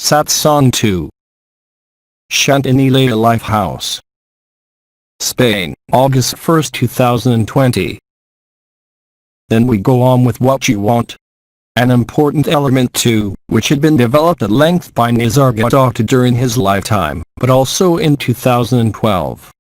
SATSANG 2. SHANTINILAYA Lifehouse, Spain, August 1, 2020. Then we go on with what you want. An important element too, which had been developed at length by Nisargadatta during his lifetime, but also in 2012.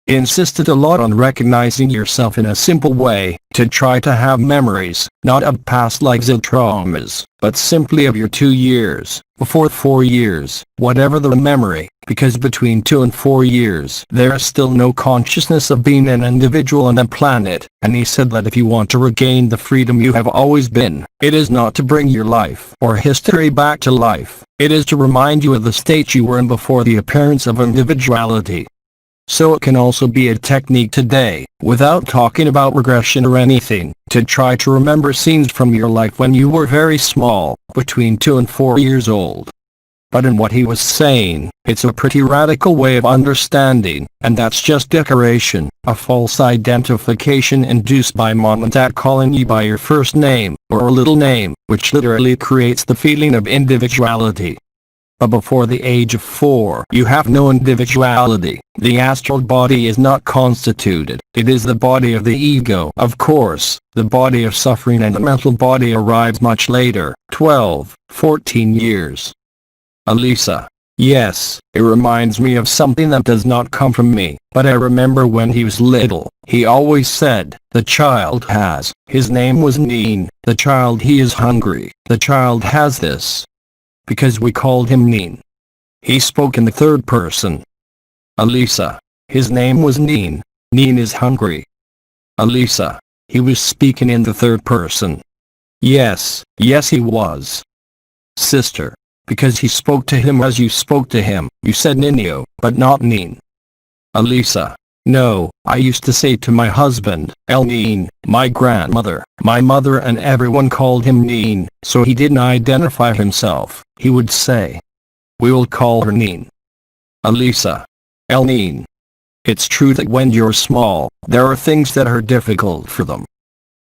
He insisted a lot on recognizing yourself in a simple way, to try to have memories, not of past lives or traumas, but simply of your 2 years, before 4 years, whatever the memory, because between 2 and 4 years there is still no consciousness of being an individual on a planet, and he said that if you want to regain the freedom you have always been, it is not to bring your life or history back to life, it is to remind you of the state you were in before the appearance of individuality. So it can also be a technique today, without talking about regression or anything, to try to remember scenes from your life when you were very small, between 2 and 4 years old. But in what he was saying, it's a pretty radical way of understanding, and that's just decoration, a false identification induced by mom and dad calling you by your first name, or a little name, which literally creates the feeling of individuality. But before the age of 4, you have no individuality. The astral body is not constituted. It is the body of the ego. Of course, the body of suffering and the mental body arrives much later, 12, 14 years. Elisa. Yes, it reminds me of something that does not come from me, but I remember when he was little, he always said, the child has, his name was Neen, the child he is hungry, the child has this. Because we called him Neen. He spoke in the third person. Elisa. His name was Neen. Neen is hungry. Elisa. He was speaking in the third person. Yes, yes he was. Sister. Because he spoke to him as you spoke to him, you said Ninio, but not Neen. Elisa. No, I used to say to my husband, El Neen, my grandmother, my mother and everyone called him Neen, so he didn't identify himself, he would say. We will call her Neen. Elisa. El Neen. It's true that when you're small, there are things that are difficult for them.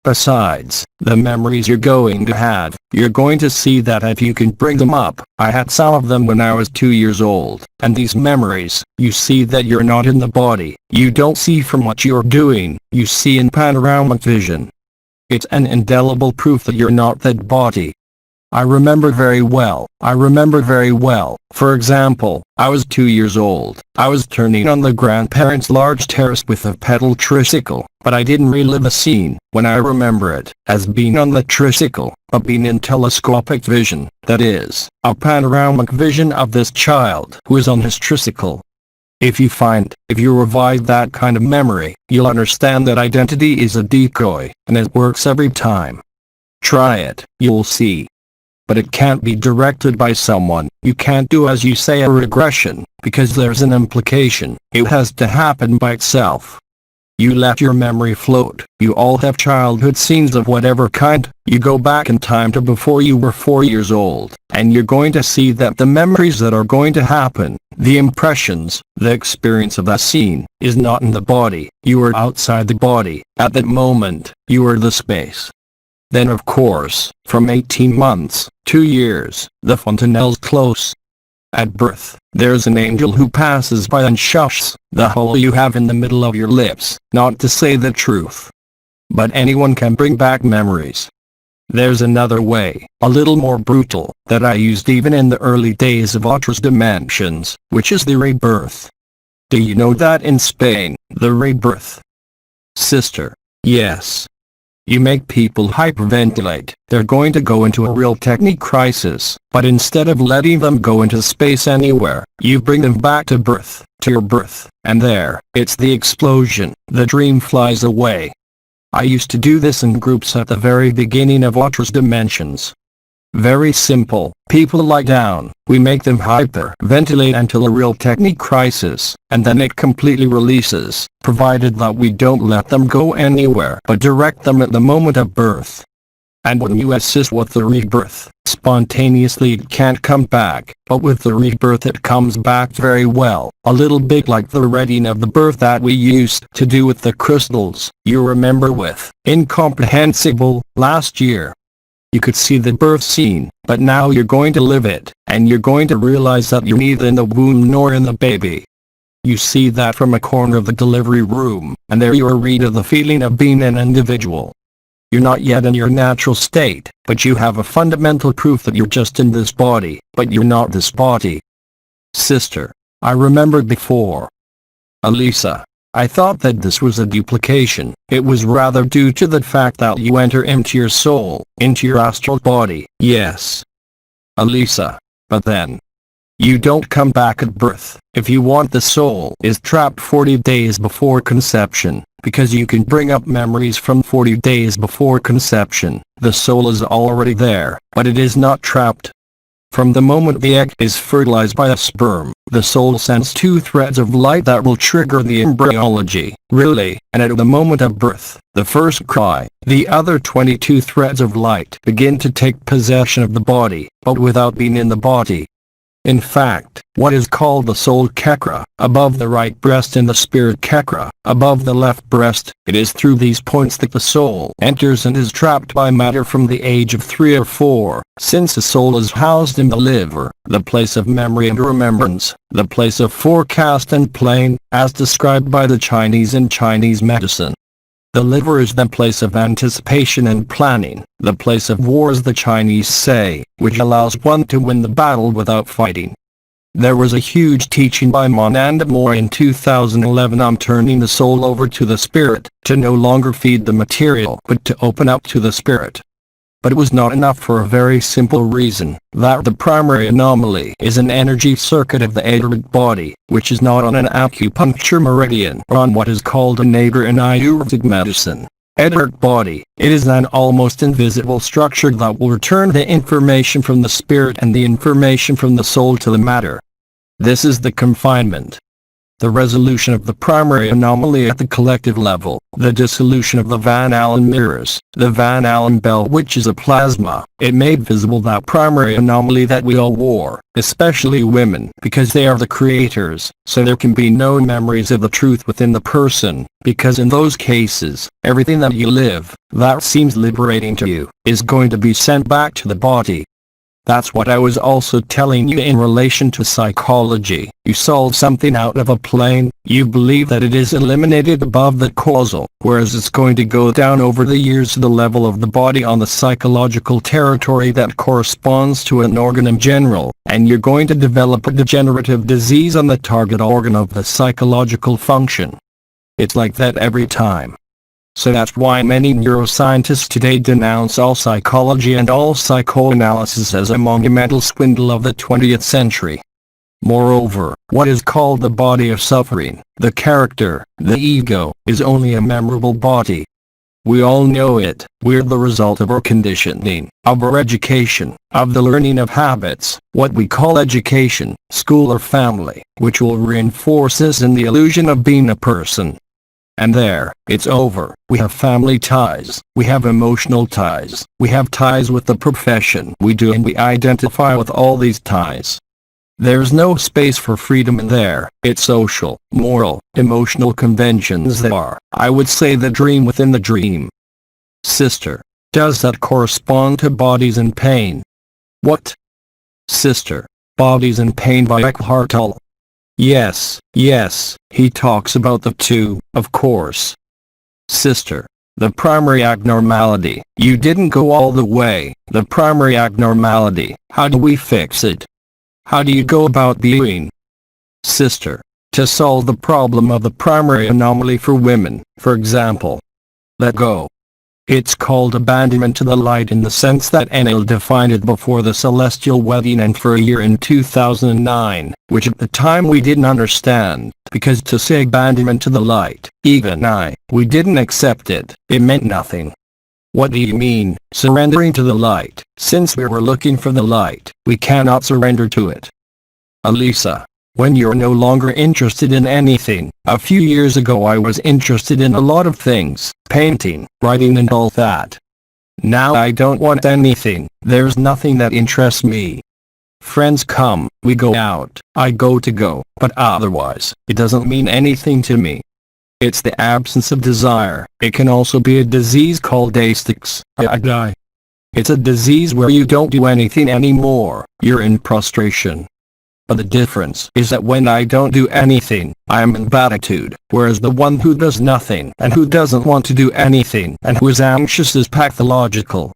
Besides, the memories you're going to have, you're going to see that if you can bring them up. I had some of them when I was 2 years old, and these memories, you see that you're not in the body, you don't see from what you're doing, you see in panoramic vision. It's an indelible proof that you're not that body. I remember very well, for example, I was 2 years old, I was turning on the grandparents' large terrace with a pedal tricycle, but I didn't relive the scene, when I remember it, as being on the tricycle, but being in telescopic vision, that is, a panoramic vision of this child who is on his tricycle. If you revive that kind of memory, you'll understand that identity is a decoy, and it works every time. Try it, you'll see. But it can't be directed by someone, you can't do as you say a regression, because there's an implication, it has to happen by itself. You let your memory float, you all have childhood scenes of whatever kind, you go back in time to before you were 4 years old, and you're going to see that the memories that are going to happen, the impressions, the experience of that scene, is not in the body, you are outside the body, at that moment, you are the space. Then of course, from 18 months, 2 years, the fontanelle's close. At birth, there's an angel who passes by and shushs the hole you have in the middle of your lips, not to say the truth. But anyone can bring back memories. There's another way, a little more brutal, that I used even in the early days of Ouro's dimensions, which is the rebirth. Do you know that in Spain, the rebirth? Sister. Yes. You make people hyperventilate, they're going to go into a real technique crisis, but instead of letting them go into space anywhere, you bring them back to birth, to your birth, and there, it's the explosion, the dream flies away. I used to do this in groups at the very beginning of Ouro's dimensions. Very simple, people lie down, we make them hyperventilate until a real technique crisis, and then it completely releases, provided that we don't let them go anywhere but direct them at the moment of birth. And when you assist with the rebirth, spontaneously it can't come back, but with the rebirth it comes back very well, a little bit like the reading of the birth that we used to do with the crystals, you remember with Incomprehensible, last year. You could see the birth scene, but now you're going to live it, and you're going to realize that you're neither in the womb nor in the baby. You see that from a corner of the delivery room, and there you are rid of the feeling of being an individual. You're not yet in your natural state, but you have a fundamental proof that you're just in this body, but you're not this body. Sister, I remembered before. Elisa, I thought that this was a duplication. It was rather due to the fact that you enter into your soul, into your astral body. Yes. Elisa, but then you don't come back at birth. If you want, the soul is trapped 40 days before conception, because you can bring up memories from 40 days before conception. The soul is already there, but it is not trapped. From the moment the egg is fertilized by a sperm, the soul sends 2 threads of light that will trigger the embryology, really, and at the moment of birth, the first cry, the other 22 threads of light begin to take possession of the body, but without being in the body. In fact, what is called the soul chakra, above the right breast, and the spirit chakra, above the left breast, it is through these points that the soul enters and is trapped by matter from the age of 3 or 4, since the soul is housed in the liver, the place of memory and remembrance, the place of forecast and plan, as described by the Chinese in Chinese medicine. The liver is the place of anticipation and planning, the place of war, as the Chinese say, which allows one to win the battle without fighting. There was a huge teaching by Monanda Moore in 2011 on turning the soul over to the spirit, to no longer feed the material but to open up to the spirit. But it was not enough for a very simple reason, that the primary anomaly is an energy circuit of the Idade body, which is not on an acupuncture meridian or on what is called a nadir in Ayurvedic medicine. Idade body, it is an almost invisible structure that will return the information from the spirit and the information from the soul to the matter. This is the confinement. The resolution of the primary anomaly at the collective level, the dissolution of the Van Allen mirrors, the Van Allen bell, which is a plasma. It made visible that primary anomaly that we all wore, especially women, because they are the creators, so there can be no memories of the truth within the person, because in those cases, everything that you live, that seems liberating to you, is going to be sent back to the body. That's what I was also telling you in relation to psychology. You solve something out of a plane, you believe that it is eliminated above the causal, whereas it's going to go down over the years to the level of the body on the psychological territory that corresponds to an organ in general, and you're going to develop a degenerative disease on the target organ of the psychological function. It's like that every time. So that's why many neuroscientists today denounce all psychology and all psychoanalysis as a monumental swindle of the 20th century. Moreover, what is called the body of suffering, the character, the ego, is only a memorable body. We all know it. We're the result of our conditioning, of our education, of the learning of habits, what we call education, school or family, which will reinforce us in the illusion of being a person. And there, it's over. We have family ties, we have emotional ties, we have ties with the profession we do, and we identify with all these ties. There's no space for freedom in there. It's social, moral, emotional conventions that are, I would say, the dream within the dream. Sister, does that correspond to Bodies in Pain? What? Sister, Bodies in Pain by Eckhart Tolle. Yes, he talks about the two, of course. Sister, the primary abnormality, you didn't go all the way. The primary abnormality, how do we fix it? How do you go about being? Sister, to solve the problem of the primary anomaly for women, for example. Let go. It's called abandonment to the light, in the sense that Enlil defined it before the celestial wedding and for a year in 2009, which at the time we didn't understand, because to say abandonment to the light, even we didn't accept it. It meant nothing. What do you mean, surrendering to the light? Since we were looking for the light, we cannot surrender to it. Elisa, when you're no longer interested in anything, a few years ago I was interested in a lot of things, painting, writing and all that. Now I don't want anything, there's nothing that interests me. Friends come, we go out, I go, but otherwise, it doesn't mean anything to me. It's the absence of desire. It can also be a disease called aesthetics, Idade. It's a disease where you don't do anything anymore, you're in prostration. But the difference is that when I don't do anything, I am in beatitude, whereas the one who does nothing and who doesn't want to do anything and who is anxious is pathological.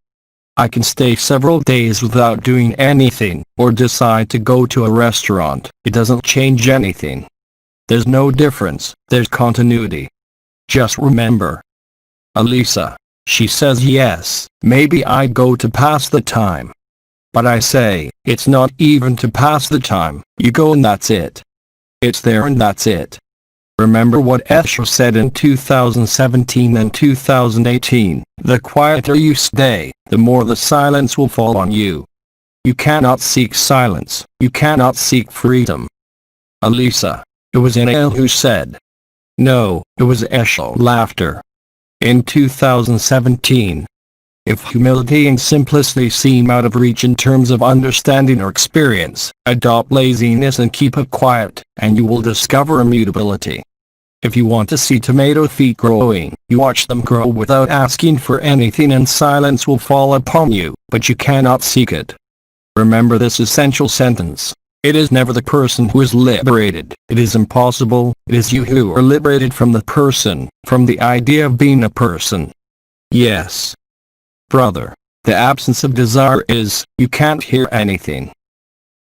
I can stay several days without doing anything, or decide to go to a restaurant. It doesn't change anything. There's no difference, there's continuity. Just remember. Alisa. She says yes, maybe I'd go to pass the time. But I say, it's not even to pass the time, you go and that's it. It's there and that's it. Remember what Escher said in 2017 and 2018, the quieter you stay, the more the silence will fall on you. You cannot seek silence, you cannot seek freedom. Alisa. It was Nail who said. No, it was Escher. Laughter. In 2017. If humility and simplicity seem out of reach in terms of understanding or experience, adopt laziness and keep it quiet, and you will discover immutability. If you want to see tomato feet growing, you watch them grow without asking for anything and silence will fall upon you, but you cannot seek it. Remember this essential sentence. It is never the person who is liberated, it is impossible, it is you who are liberated from the person, from the idea of being a person. Yes. Brother, the absence of desire is, you can't hear anything.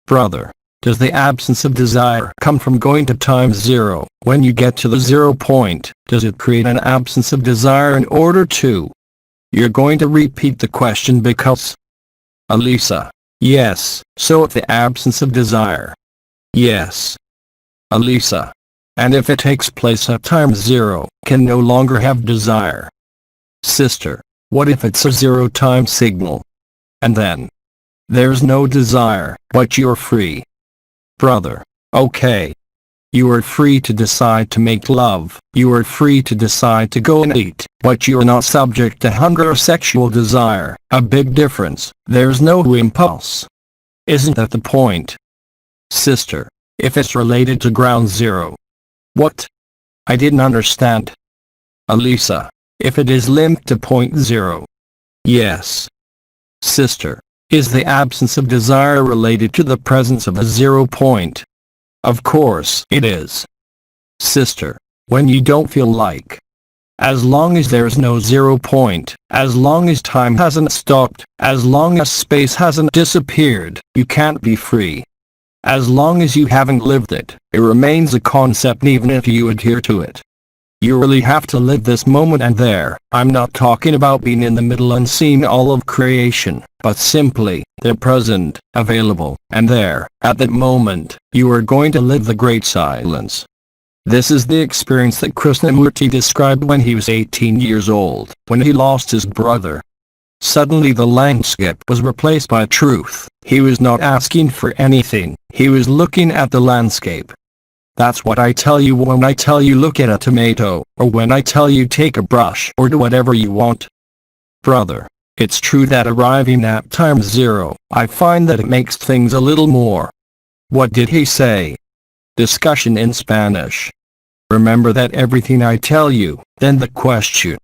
Brother, does the absence of desire come from going to time zero? When you get to the 0 point, does it create an absence of desire in order to? You're going to repeat the question because. Alisa. Yes, so if the absence of desire. Yes. Alisa. And if it takes place at time zero, can no longer have desire. Sister. What if it's a 0 time signal? And then? There's no desire, but you're free. Brother. Okay. You are free to decide to make love, you are free to decide to go and eat, but you are not subject to hunger or sexual desire. A big difference, there's no impulse. Isn't that the point? Sister. If it's related to ground zero. What? I didn't understand. Alisa. If it is linked to point zero. Yes. Sister. Is the absence of desire related to the presence of a 0 point? Of course it is. Sister. When you don't feel like. As long as there's no 0 point, as long as time hasn't stopped, as long as space hasn't disappeared, you can't be free. As long as you haven't lived it, it remains a concept even if you adhere to it. You really have to live this moment and there. I'm not talking about being in the middle and seeing all of creation, but simply, the present, available, and there, at that moment, you are going to live the great silence. This is the experience that Krishnamurti described when he was 18 years old, when he lost his brother. Suddenly the landscape was replaced by truth. He was not asking for anything, he was looking at the landscape. That's what I tell you when I tell you look at a tomato, or when I tell you take a brush or do whatever you want. Brother, it's true that arriving at time zero, I find that it makes things a little more. What did he say? Discussion in Spanish. Remember that everything I tell you, then the question.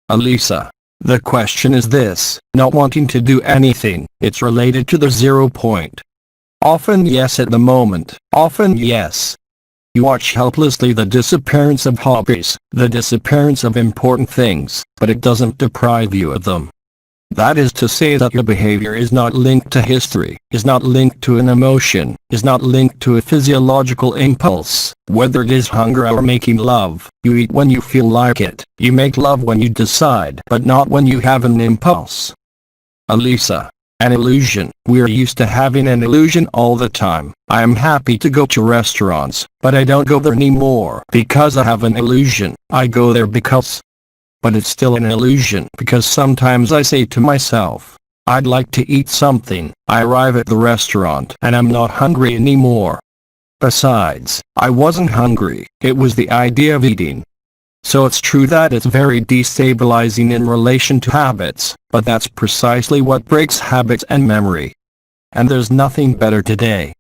Alisa, the question is this, not wanting to do anything, it's related to the 0 point. Often yes at the moment, often yes. You watch helplessly the disappearance of hobbies, the disappearance of important things, but it doesn't deprive you of them. That is to say that your behavior is not linked to history, is not linked to an emotion, is not linked to a physiological impulse, whether it is hunger or making love. You eat when you feel like it, you make love when you decide, but not when you have an impulse. Alisa. An illusion. We're used to having an illusion all the time. I am happy to go to restaurants, but I don't go there anymore because I have an illusion. I go there because. But it's still an illusion because sometimes I say to myself, I'd like to eat something. I arrive at the restaurant and I'm not hungry anymore. Besides, I wasn't hungry, it was the idea of eating. So it's true that it's very destabilizing in relation to habits, but that's precisely what breaks habits and memory. And there's nothing better today.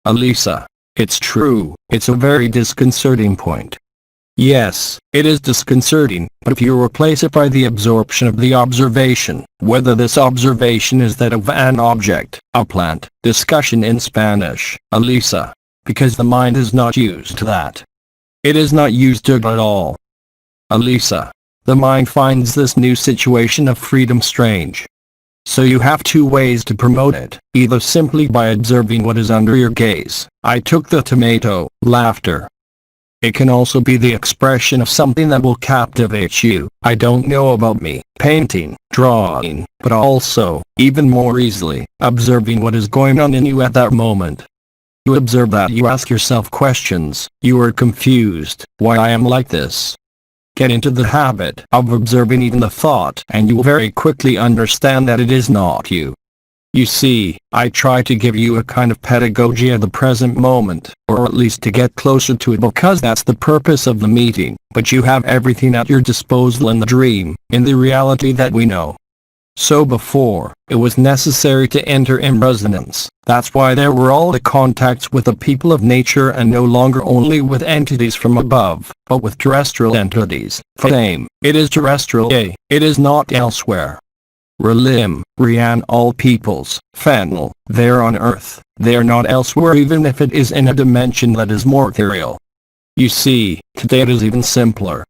Alisa, it's true, it's a very disconcerting point. Yes, it is disconcerting, but if you replace it by the absorption of the observation, whether this observation is that of an object, a plant, discussion in Spanish, Elisa, because the mind is not used to that. It is not used to it at all. Elisa, the mind finds this new situation of freedom strange. So you have two ways to promote it, either simply by observing what is under your gaze. I took the tomato, laughter. It can also be the expression of something that will captivate you. I don't know about me, painting, drawing, but also, even more easily, observing what is going on in you at that moment. You observe that, you ask yourself questions. You are confused, why I am like this. Get into the habit of observing even the thought, and you will very quickly understand that it is not you. You see, I try to give you a kind of pedagogy of the present moment, or at least to get closer to it, because that's the purpose of the meeting, but you have everything at your disposal in the dream, in the reality that we know. So before, it was necessary to enter in resonance. That's why there were all the contacts with the people of nature, and no longer only with entities from above, but with terrestrial entities. Fame, it is terrestrial, it is not elsewhere. Relim, Rian, all peoples, Fennel, they are on earth, they are not elsewhere, even if it is in a dimension that is more ethereal. You see, today it is even simpler.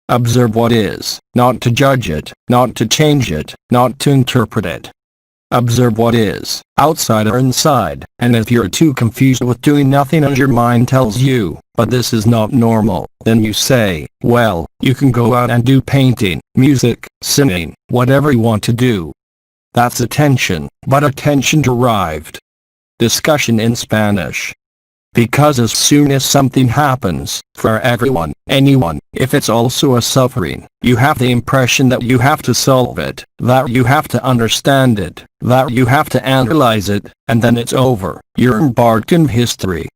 Observe what is, not to judge it, not to change it, not to interpret it. Observe what is, outside or inside, and if you're too confused with doing nothing and your mind tells you, but this is not normal, then you say, well, you can go out and do painting, music, singing, whatever you want to do. That's attention, but attention derived. Discussion in Spanish. Because as soon as something happens, for everyone, anyone, if it's also a suffering, you have the impression that you have to solve it, that you have to understand it, that you have to analyze it, and then it's over, you're embarked in history.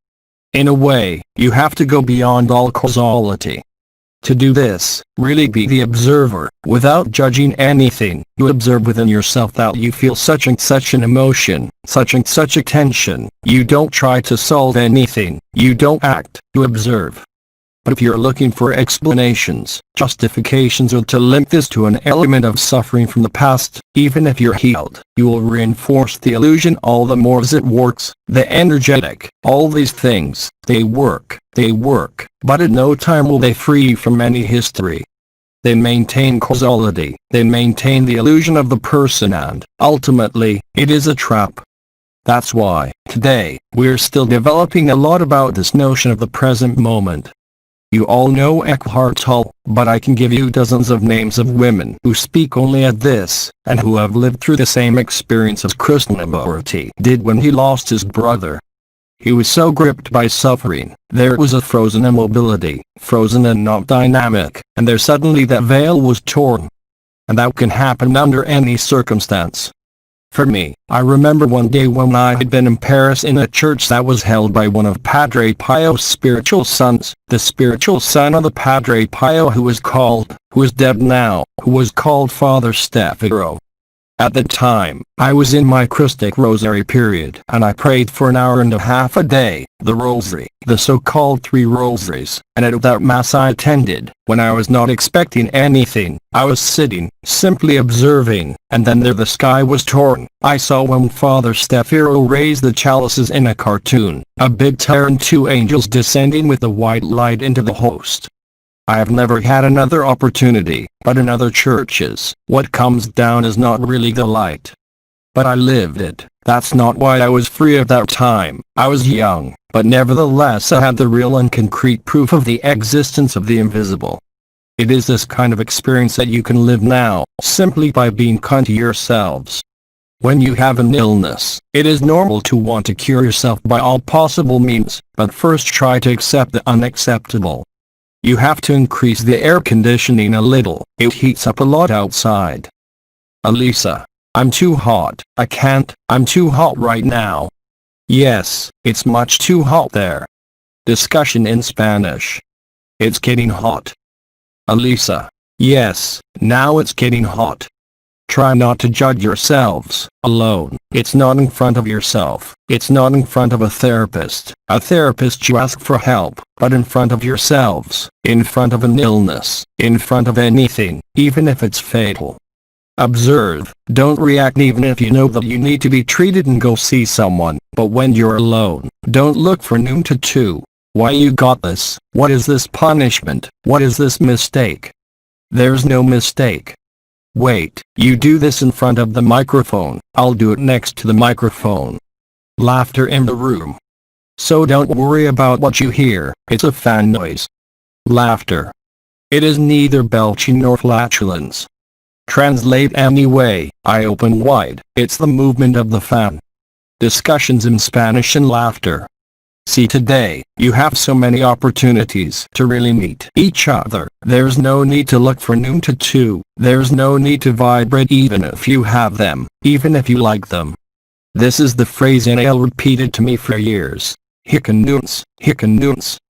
In a way, you have to go beyond all causality. To do this, really be the observer, without judging anything. You observe within yourself that you feel such and such an emotion, such and such a tension. You don't try to solve anything, you don't act, you observe. But if you're looking for explanations, justifications, or to link this to an element of suffering from the past, even if you're healed, you will reinforce the illusion all the more as it works. The energetic, all these things, they work, but at no time will they free you from any history. They maintain causality, they maintain the illusion of the person, and, ultimately, it is a trap. That's why, today, we're still developing a lot about this notion of the present moment. You all know Eckhart Tolle, but I can give you dozens of names of women who speak only at this, and who have lived through the same experience as Krishnamurti did when he lost his brother. He was so gripped by suffering, there was a frozen immobility, frozen and not dynamic, and there suddenly that veil was torn. And that can happen under any circumstance. For me, I remember one day when I had been in Paris in a church that was held by one of Padre Pio's spiritual sons, the spiritual son of the Padre Pio who is dead now, who was called Father Stefano. At the time, I was in my Christic Rosary period, and I prayed for an hour and a half a day, the Rosary, the so-called 3 Rosaries, and at that Mass I attended, when I was not expecting anything, I was sitting, simply observing, and then there the sky was torn. I saw when Father Stefano raised the chalices in a cartoon, a big tower and 2 angels descending with the white light into the host. I have never had another opportunity, but in other churches, what comes down is not really the light. But I lived it. That's not why I was free at that time. I was young, but nevertheless I had the real and concrete proof of the existence of the invisible. It is this kind of experience that you can live now, simply by being kind to yourselves. When you have an illness, it is normal to want to cure yourself by all possible means, but first try to accept the unacceptable. You have to increase the air conditioning a little, it heats up a lot outside. Elisa, I'm too hot, I can't, I'm too hot right now. Yes, it's much too hot there. Discussion in Spanish. It's getting hot. Elisa, yes, now it's getting hot. Try not to judge yourselves alone. It's not in front of yourself. It's not in front of a therapist you ask for help, but in front of yourselves, in front of an illness, in front of anything, even if it's fatal. Observe, don't react even if you know that you need to be treated and go see someone, but when you're alone, don't look for noon to 2. Why you got this? What is this punishment? What is this mistake? There's no mistake. Wait, you do this in front of the microphone, I'll do it next to the microphone. Laughter in the room. So don't worry about what you hear, it's a fan noise. Laughter. It is neither belching nor flatulence. Translate anyway, I open wide, it's the movement of the fan. Discussions in Spanish and laughter. See, today, you have so many opportunities to really meet each other. There's no need to look for noon to 2. There's no need to vibrate even if you have them, even if you like them. This is the phrase NL repeated to me for years. Hickanoots,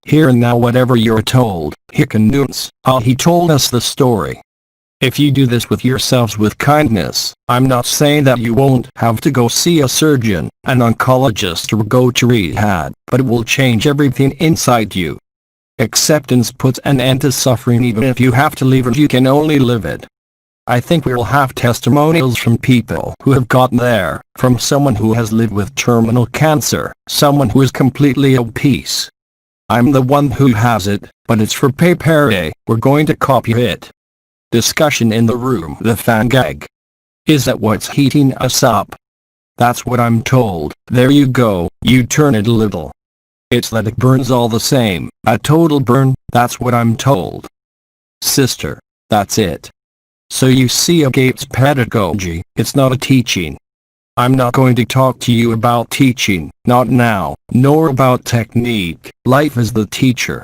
here and now whatever you're told, hickanoots. He told us the story. If you do this with yourselves with kindness, I'm not saying that you won't have to go see a surgeon, an oncologist or go to rehab, but it will change everything inside you. Acceptance puts an end to suffering even if you have to leave it, you can only live it. I think we'll have testimonials from people who have gotten there, from someone who has lived with terminal cancer, someone who is completely at peace. I'm the one who has it, but it's for paper. We're going to copy it. Discussion in the room. The fan gag. Is that what's heating us up? That's what I'm told. There you go, you turn it a little. It's that it burns all the same, a total burn, that's what I'm told. Sister. That's it. So you see, Agape's pedagogy, it's not a teaching. I'm not going to talk to you about teaching, not now, nor about technique. Life is the teacher.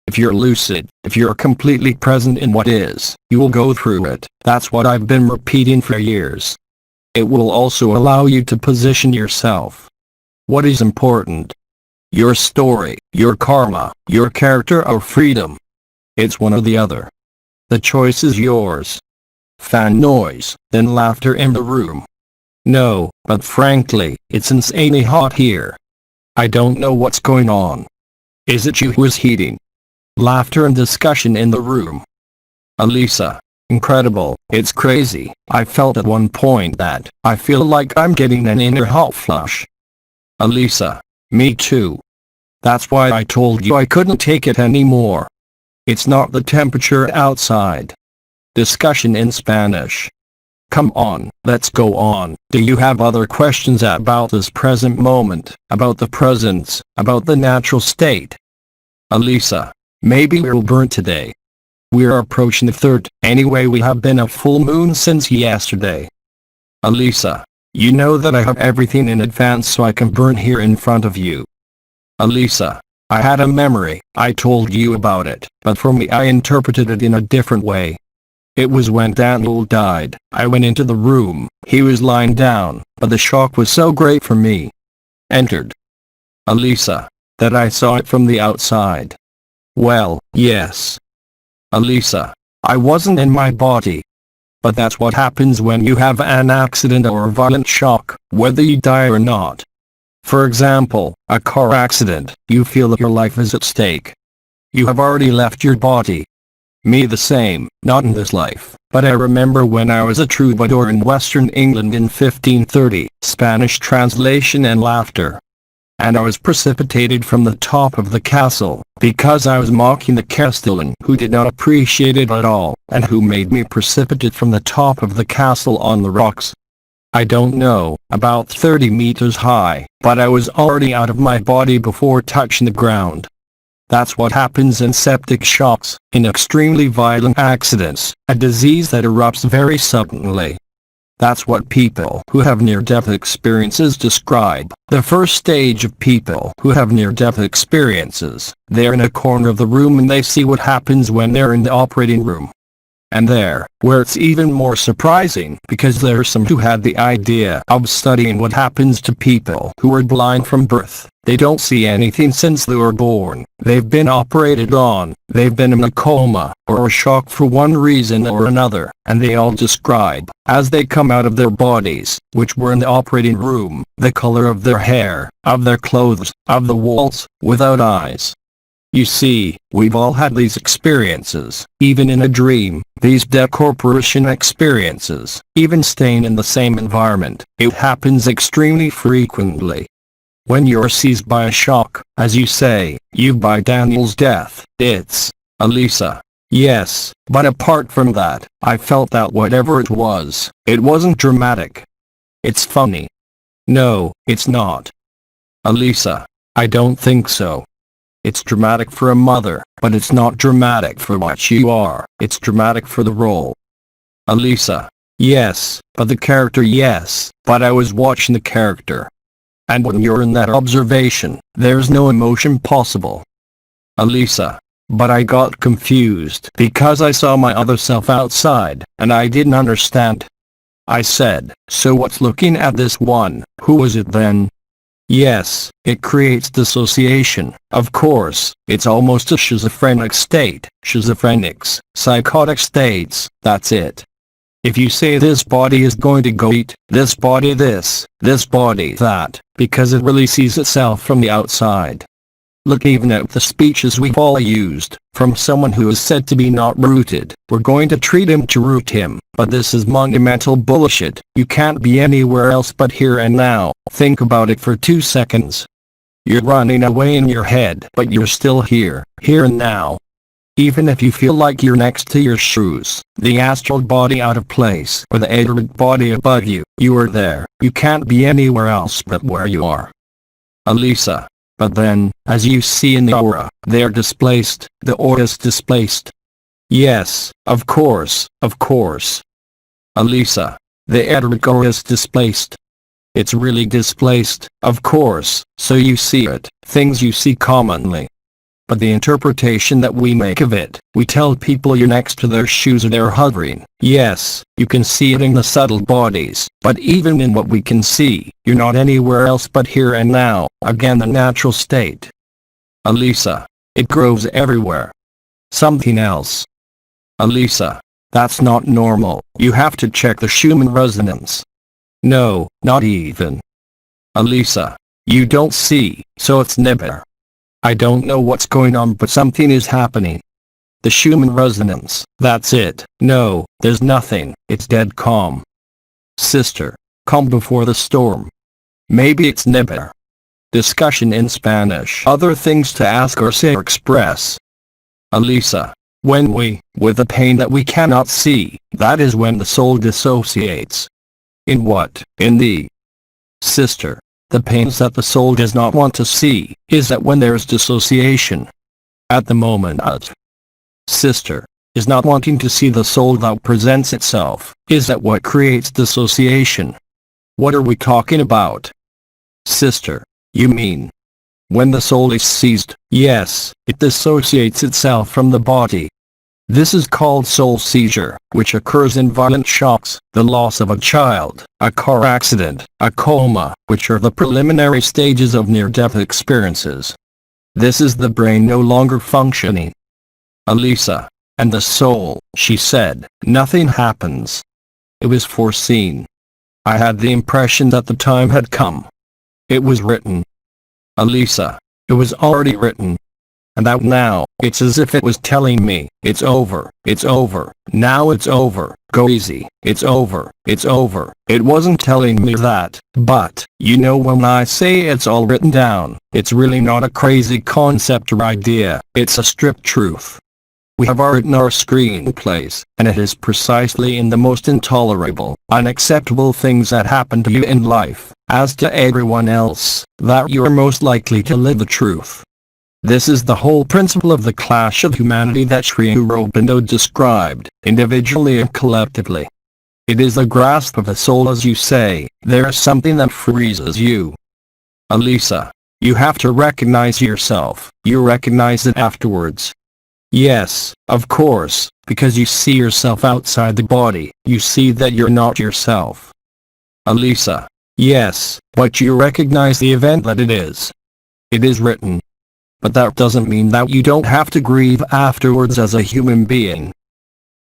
If you're lucid, if you're completely present in what is, you will go through it. That's what I've been repeating for years. It will also allow you to position yourself. What is important? Your story, your karma, your character or freedom. It's one or the other. The choice is yours. Fan noise, then laughter in the room. No, but frankly, it's insanely hot here. I don't know what's going on. Is it you who is heating? Laughter and discussion in the room. Elisa. Incredible, it's crazy. I felt at one point that I feel like I'm getting an inner hot flush. Elisa. Me too. That's why I told you I couldn't take it anymore. It's not the temperature outside. Discussion in Spanish. Come on, let's go on. Do you have other questions about this present moment, about the presence, about the natural state? Elisa. Maybe we'll burn today. We're approaching the 3rd, anyway we have been a full moon since yesterday. Elisa. You know that I have everything in advance so I can burn here in front of you. Elisa. I had a memory, I told you about it, but for me I interpreted it in a different way. It was when Daniel died, I went into the room, he was lying down, but the shock was so great for me. Entered. Elisa. That I saw it from the outside. Well, yes. Elisa. I wasn't in my body. But that's what happens when you have an accident or a violent shock, whether you die or not. For example, a car accident, you feel that your life is at stake. You have already left your body. Me the same, not in this life, but I remember when I was a troubadour in Western England in 1530, Spanish translation and laughter. And I was precipitated from the top of the castle, because I was mocking the castellan who did not appreciate it at all, and who made me precipitate from the top of the castle on the rocks. I don't know, about 30 meters high, but I was already out of my body before touching the ground. That's what happens in septic shocks, in extremely violent accidents, a disease that erupts very suddenly. That's what people who have near-death experiences describe. The first stage of people who have near-death experiences, they're in a corner of the room and they see what happens when they're in the operating room. And there, where it's even more surprising, because there are some who had the idea of studying what happens to people who are blind from birth. They don't see anything since they were born. They've been operated on, they've been in a coma, or a shock for one reason or another, and they all describe, as they come out of their bodies, which were in the operating room, the color of their hair, of their clothes, of the walls, without eyes. You see, we've all had these experiences, even in a dream, these decorporation experiences, even staying in the same environment. It happens extremely frequently. When you're seized by a shock, as you say, you by Daniel's death, it's, Elisa. Yes, but apart from that, I felt that whatever it wasn't dramatic. It's funny. No, it's not. Elisa, I don't think so. It's dramatic for a mother, but it's not dramatic for what you are. It's dramatic for the role. Elisa. Yes, but the character, yes, but I was watching the character. And when you're in that observation, there's no emotion possible. Elisa. But I got confused because I saw my other self outside, and I didn't understand. I said, so what's looking at this one? Who was it then? Yes, it creates dissociation. Of course, it's almost a schizophrenic state. Schizophrenics, psychotic states, that's it. If you say this body is going to go eat, this body this body that, because it really sees itself from the outside. Look even at the speeches we've all used, from someone who is said to be not rooted. We're going to treat him to root him, but this is monumental bullshit. You can't be anywhere else but here and now. Think about it for 2 seconds. You're running away in your head, but you're still here and now. Even if you feel like you're next to your shoes, the astral body out of place, or the etheric body above you, you are there. You can't be anywhere else but where you are. Elisa. But then, as you see in the aura, they're displaced, the aura's displaced. Yes, of course, of course. Elisa. The etheric aura is displaced. It's really displaced, of course, so you see it, things you see commonly. But the interpretation that we make of it, we tell people you're next to their shoes or they're hovering. Yes, you can see it in the subtle bodies, but even in what we can see, you're not anywhere else but here and now, again the natural state. Elisa. It grows everywhere. Something else. Elisa. That's not normal, you have to check the Schumann resonance. No, not even. Elisa. You don't see, so it's never. I don't know what's going on, but something is happening. The Schumann resonance, that's it. No, there's nothing, it's dead calm. Sister. Calm before the storm. Maybe it's never. Discussion in Spanish. Other things to ask or say or express. Elisa. When we, with the pain that we cannot see, that is when the soul dissociates. In what? In the. Sister. The pains that the soul does not want to see, is that when there is dissociation. At the moment of. Sister. Is not wanting to see the soul that presents itself, is that what creates dissociation? What are we talking about? Sister. You mean? When the soul is seized, yes, it dissociates itself from the body. This is called soul seizure, which occurs in violent shocks, the loss of a child, a car accident, a coma, which are the preliminary stages of near-death experiences. This is the brain no longer functioning. Elisa. And the soul, she said, nothing happens. It was foreseen. I had the impression that the time had come. It was written. Elisa. It was already written. And that now, it's as if it was telling me, it's over, now it's over, go easy, it's over, it's over. It wasn't telling me that, but, you know, when I say it's all written down, it's really not a crazy concept or idea, it's a strict truth. We have written our screenplays, and it is precisely in the most intolerable, unacceptable things that happen to you in life, as to everyone else, that you are most likely to live the truth. This is the whole principle of the clash of humanity that Sri Aurobindo described, individually and collectively. It is the grasp of the soul, as you say. There is something that freezes you. Elisa. You have to recognize yourself. You recognize it afterwards. Yes, of course, because you see yourself outside the body, you see that you're not yourself. Alisa. Yes, but you recognize the event that it is. It is written. But that doesn't mean that you don't have to grieve afterwards as a human being.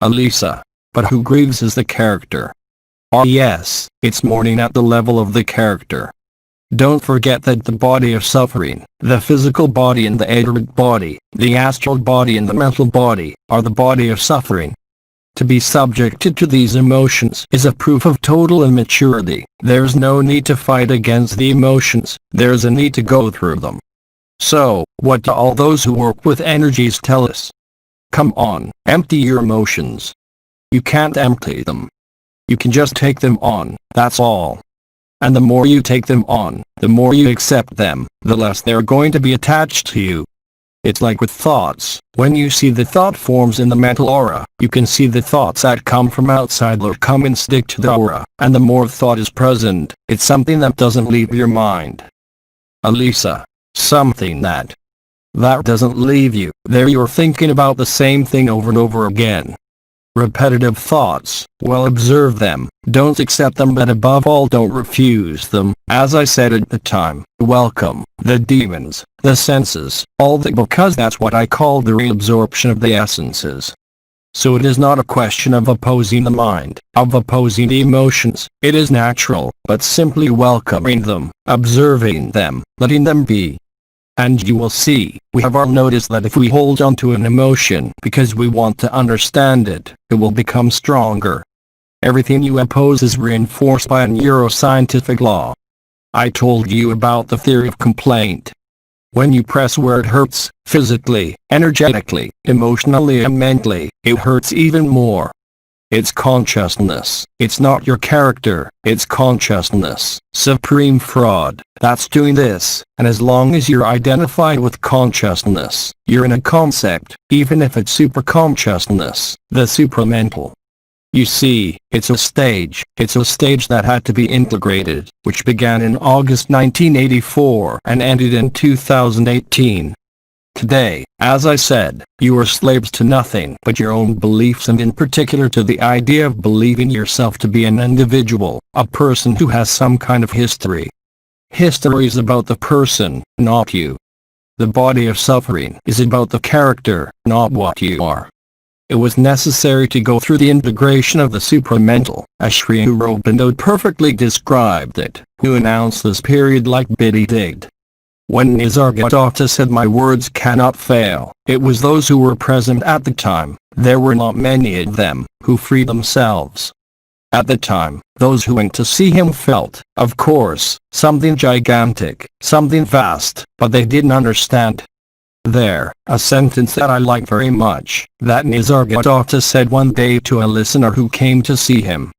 Alisa. But who grieves is the character. Oh yes, it's mourning at the level of the character. Don't forget that the body of suffering, the physical body and the auric body, the astral body and the mental body, are the body of suffering. To be subjected to these emotions is a proof of total immaturity. There's no need to fight against the emotions, there's a need to go through them. So, what do all those who work with energies tell us? Come on, empty your emotions. You can't empty them. You can just take them on, that's all. And the more you take them on, the more you accept them, the less they're going to be attached to you. It's like with thoughts. When you see the thought forms in the mental aura, you can see the thoughts that come from outside or come and stick to the aura, and the more thought is present, it's something that doesn't leave your mind. Alisa. Something that doesn't leave you. There you're thinking about the same thing over and over again. Repetitive thoughts, well, observe them, don't accept them, but above all don't refuse them. As I said at the time, welcome the demons, the senses, all that, because that's what I call the reabsorption of the essences. So it is not a question of opposing the mind, of opposing the emotions, it is natural, but simply welcoming them, observing them, letting them be. And you will see, we have all noticed that if we hold on to an emotion because we want to understand it, it will become stronger. Everything you oppose is reinforced by a neuroscientific law. I told you about the theory of complaint. When you press where it hurts, physically, energetically, emotionally and mentally, it hurts even more. It's consciousness, it's not your character, it's consciousness, supreme fraud, that's doing this, and as long as you're identified with consciousness, you're in a concept, even if it's superconsciousness, the supramental. You see, it's a stage that had to be integrated, which began in August 1984 and ended in 2018. Today, as I said, you are slaves to nothing but your own beliefs, and in particular to the idea of believing yourself to be an individual, a person who has some kind of history. History is about the person, not you. The body of suffering is about the character, not what you are. It was necessary to go through the integration of the supramental, as Sri Aurobindo perfectly described it, who announced this period like Biddy did. When Nisargadatta said my words cannot fail, it was those who were present at the time, there were not many of them, who freed themselves. At the time, those who went to see him felt, of course, something gigantic, something vast, but they didn't understand. There, a sentence that I like very much, that Nisargadatta said one day to a listener who came to see him.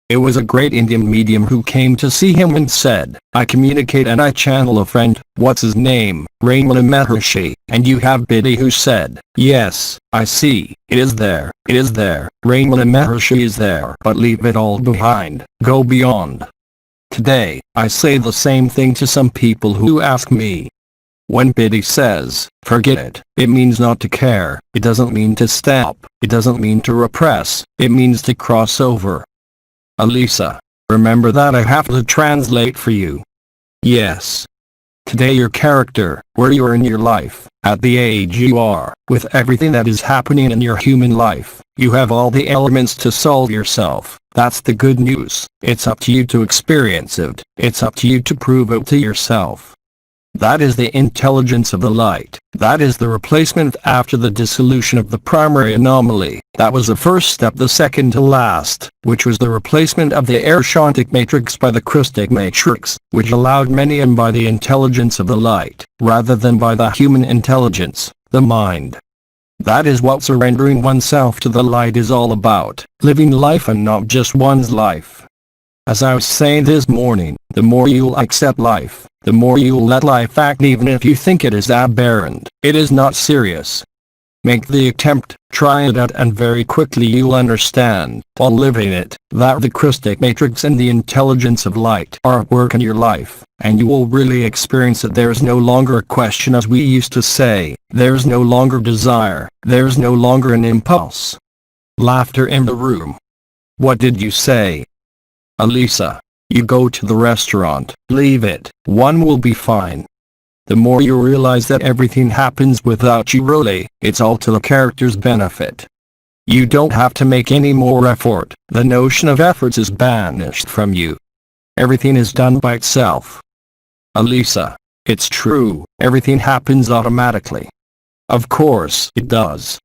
It was a great Indian medium who came to see him and said, I communicate and I channel a friend, what's his name, Ramana Maharshi, and you have Biddy who said, yes, I see, it is there, Ramana Maharshi is there, but leave it all behind, go beyond. Today, I say the same thing to some people who ask me. When Biddy says, forget it, it means not to care, it doesn't mean to stop, it doesn't mean to repress, it means to cross over. Alisa, remember that I have to translate for you. Yes. Today your character, where you are in your life, at the age you are, with everything that is happening in your human life, you have all the elements to solve yourself. That's the good news. It's up to you to experience it. It's up to you to prove it to yourself. That is the intelligence of the light. That is the replacement after the dissolution of the primary anomaly. That was the first step, the second to last, which was the replacement of the air-shantic matrix by the crystic matrix, which allowed many and by the intelligence of the light, rather than by the human intelligence, the mind. That is what surrendering oneself to the light is all about, living life and not just one's life. As I was saying this morning, the more you'll accept life, the more you'll let life act, even if you think it is aberrant, it is not serious. Make the attempt, try it out, and very quickly you'll understand, while living it, that the crystal matrix and the intelligence of light are at work in your life, and you will really experience that there's no longer a question, as we used to say, there's no longer desire, there's no longer an impulse. Laughter in the room. What did you say? Elisa, you go to the restaurant, leave it, one will be fine. The more you realize that everything happens without you, really, it's all to the character's benefit. You don't have to make any more effort, the notion of efforts is banished from you. Everything is done by itself. Elisa, it's true, everything happens automatically. Of course it does.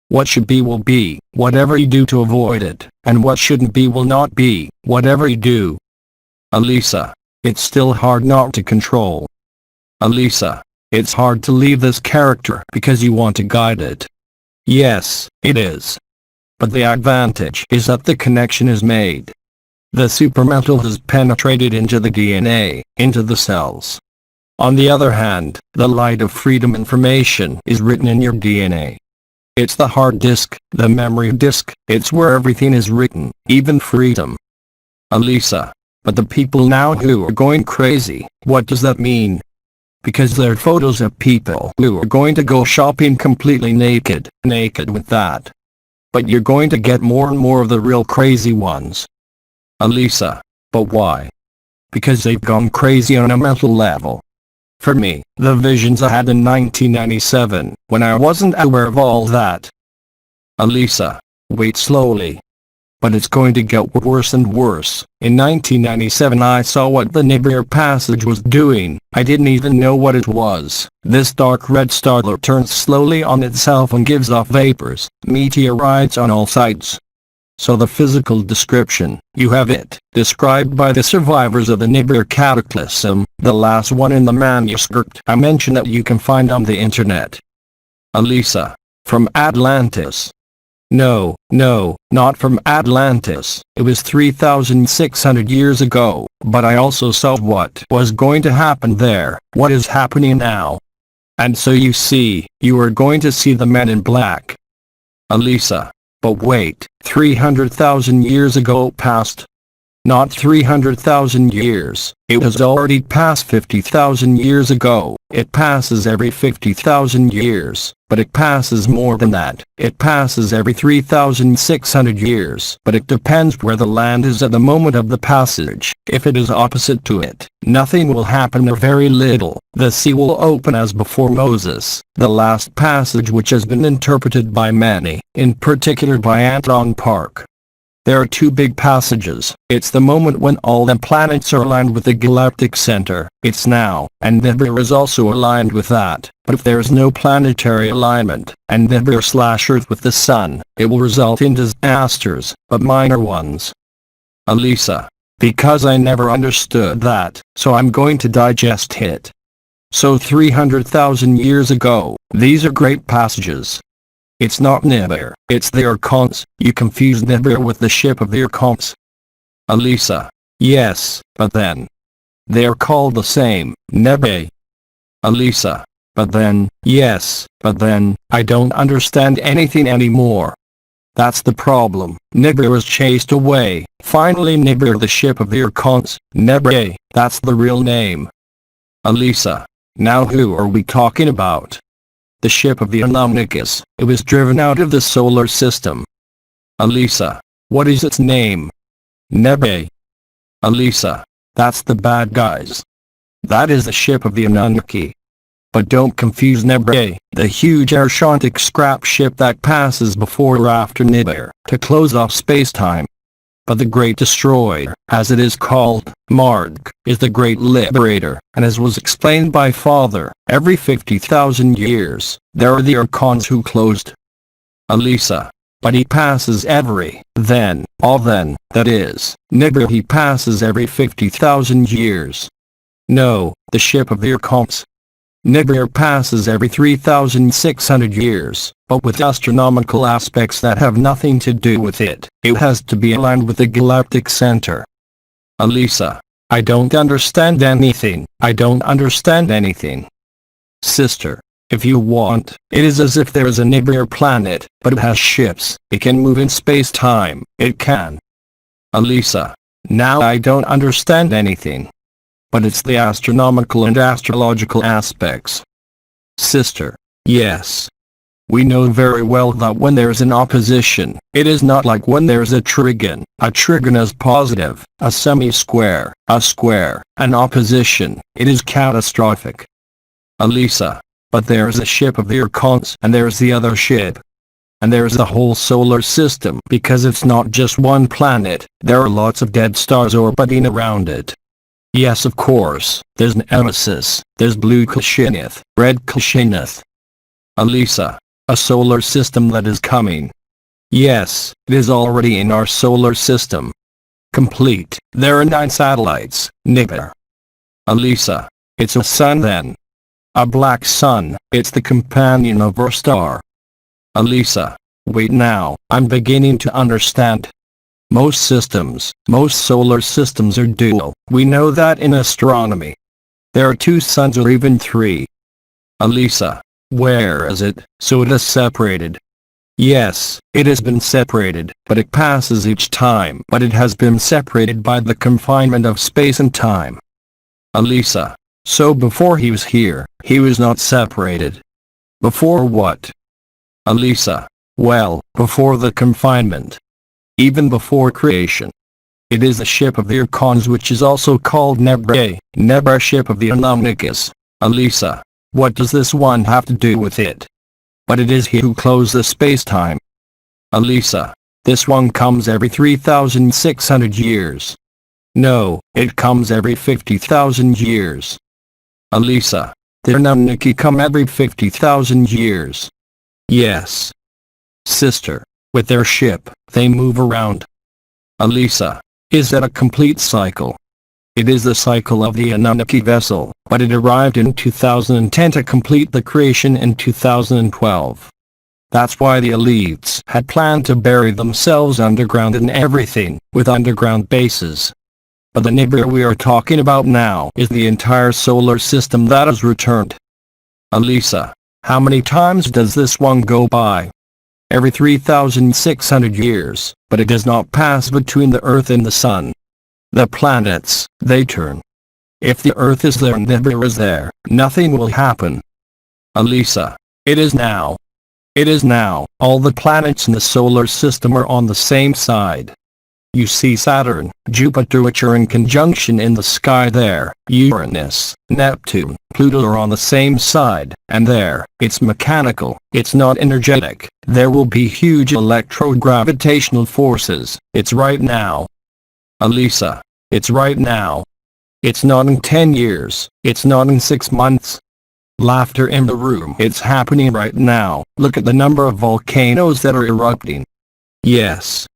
What should be will be, whatever you do to avoid it, and what shouldn't be will not be, whatever you do. Elisa, it's still hard not to control. Elisa, it's hard to leave this character because you want to guide it. Yes, it is. But the advantage is that the connection is made. The supermental has penetrated into the DNA, into the cells. On the other hand, the light of freedom information is written in your DNA. It's the hard disk, the memory disk, it's where everything is written, even freedom. Elisa, but the people now who are going crazy, what does that mean? Because they're photos of people who are going to go shopping completely naked with that. But you're going to get more and more of the real crazy ones. Elisa, but why? Because they've gone crazy on a mental level. For me, the visions I had in 1997, when I wasn't aware of all that. Elisa, wait slowly. But it's going to get worse and worse. In 1997 I saw what the Nibiru passage was doing. I didn't even know what it was. This dark red star turns slowly on itself and gives off vapors, meteorites on all sides. So the physical description, you have it, described by the survivors of the Nibiru cataclysm, the last one in the manuscript I mentioned that you can find on the internet. Elisa, from Atlantis. No, not from Atlantis, it was 3,600 years ago, but I also saw what was going to happen there, what is happening now. And so you see, you are going to see the men in black. Elisa, but wait, 300,000 years ago passed? Not 300,000 years, it has already passed 50,000 years ago. It passes every 50,000 years, but it passes more than that. It passes every 3,600 years, but it depends where the land is at the moment of the passage. If it is opposite to it, nothing will happen or very little. The sea will open as before Moses, the last passage which has been interpreted by many, in particular by Anton Park. There are two big passages. It's the moment when all the planets are aligned with the galactic center. It's now, and Nibiru is also aligned with that. But if there is no planetary alignment, and Nibiru/Earth with the sun, it will result in disasters, but minor ones. Elisa, because I never understood that, so I'm going to digest it. So 300,000 years ago, these are great passages. It's not Nibiru, it's the Archons. You confuse Nibiru with the ship of the Archons. Elisa, yes, but then. They are called the same, Nibiru. Elisa, but then, yes, but then, I don't understand anything anymore. That's the problem. Nibiru is chased away. Finally Nibiru, the ship of the Archons, Nibiru, that's the real name. Elisa, now who are we talking about? The ship of the Anunnakis, it was driven out of the solar system. Elisa, what is its name? Nibiru. Elisa, that's the bad guys. That is the ship of the Anunnaki. But don't confuse Nibiru, the huge Arshantic scrap ship that passes before or after Nibiru, to close off space-time. But the Great Destroyer, as it is called, Marduk, is the Great Liberator, and as was explained by Father, every 50,000 years, there are the Archons who closed. Elisa, but he passes every, then, that is, Nibiru he passes every 50,000 years. No, the ship of the Archons. Nibiru passes every 3,600 years, but with astronomical aspects that have nothing to do with it. It has to be aligned with the galactic center. Elisa, I don't understand anything. I don't understand anything. Sister, If you want, it is as if there is a neighbor planet, but it has ships, it can move in space-time, it can. Alisa, now I don't understand anything. But it's the astronomical and astrological aspects. Sister, yes. We know very well that when there is an opposition, it is not like when there is a trigon. A trigon is positive, a semi-square, a square, an opposition, it is catastrophic. Alisa, but there is a ship of the Archons and there is the other ship. And there is the whole solar system because it's not just one planet, there are lots of dead stars orbiting around it. Yes, of course, there's Nemesis, there's blue Kashinith, red Kashinith. Alisa, a solar system that is coming. Yes, it is already in our solar system. Complete, there are 9 satellites, Nibber. Alisa, it's a sun then. A black sun, it's the companion of our star. Alisa, wait now, I'm beginning to understand. Most solar systems are dual, we know that in astronomy. There are 2 suns or even 3. Alisa, where is it, so it is separated? Yes, it has been separated, but it passes each time. But it has been separated by the confinement of space and time. Alisa, so before he was here, he was not separated. Before what? Alisa, well, before the confinement. Even before creation. It is the ship of the Archons which is also called Nebra, Nebra ship of the Anunnakis. Alisa, what does this one have to do with it? But it is he who closed the space-time. Alisa, this one comes every 3,600 years. No, it comes every 50,000 years. Alisa, the Anunnaki come every 50,000 years. Yes. Sister, with their ship, they move around. Alisa, is that a complete cycle? It is the cycle of the Anunnaki vessel, but it arrived in 2010 to complete the creation in 2012. That's why the elites had planned to bury themselves underground and everything, with underground bases. But the neighbor we are talking about now is the entire solar system that has returned. Alisa, how many times does this one go by? Every 3,600 years, but it does not pass between the Earth and the Sun. The planets, they turn. If the Earth is there and Nibiru is there, nothing will happen. Alisa, it is now. It is now, all the planets in the solar system are on the same side. You see Saturn, Jupiter which are in conjunction in the sky there, Uranus, Neptune, Pluto are on the same side, and there, it's mechanical, it's not energetic, there will be huge electrogravitational forces, it's right now. Alisa, it's right now. It's not in 10 years, it's not in 6 months. Laughter in the room, it's happening right now, look at the number of volcanoes that are erupting. Yes.